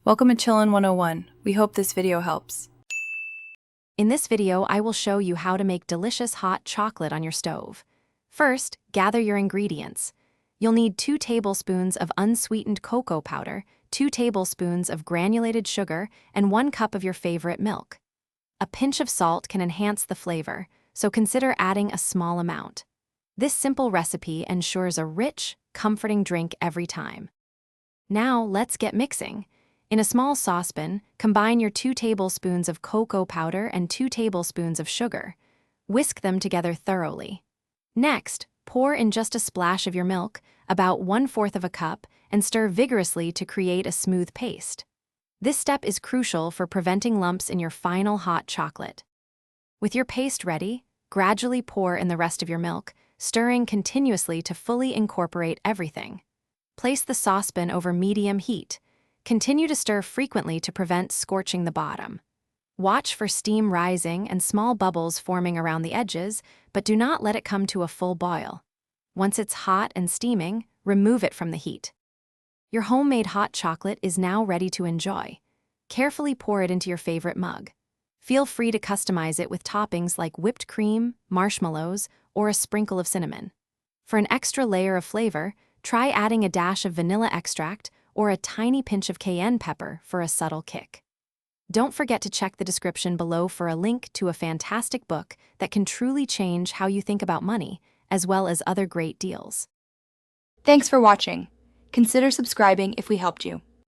Welcome to Chillin' 101. We hope this video helps. In this video, I will show you how to make delicious hot chocolate on your stove. First, gather your ingredients. You'll need 2 tablespoons of unsweetened cocoa powder, 2 tablespoons of granulated sugar, and 1 cup of your favorite milk. A pinch of salt can enhance the flavor, so consider adding a small amount. This simple recipe ensures a rich, comforting drink every time. Now, let's get mixing. In a small saucepan, combine your 2 tablespoons of cocoa powder and 2 tablespoons of sugar. Whisk them together thoroughly. Next, pour in just a splash of your milk, about 1/4 of a cup, and stir vigorously to create a smooth paste. This step is crucial for preventing lumps in your final hot chocolate. With your paste ready, gradually pour in the rest of your milk, stirring continuously to fully incorporate everything. Place the saucepan over medium heat. Continue to stir frequently to prevent scorching the bottom. Watch for steam rising and small bubbles forming around the edges, but do not let it come to a full boil. Once it's hot and steaming, remove it from the heat. Your homemade hot chocolate is now ready to enjoy. Carefully pour it into your favorite mug. Feel free to customize it with toppings like whipped cream, marshmallows, or a sprinkle of cinnamon. For an extra layer of flavor, try adding a dash of vanilla extract or a tiny pinch of cayenne pepper for a subtle kick. Don't forget to check the description below for a link to a fantastic book that can truly change how you think about money, as well as other great deals. Thanks for watching. Consider subscribing if we helped you.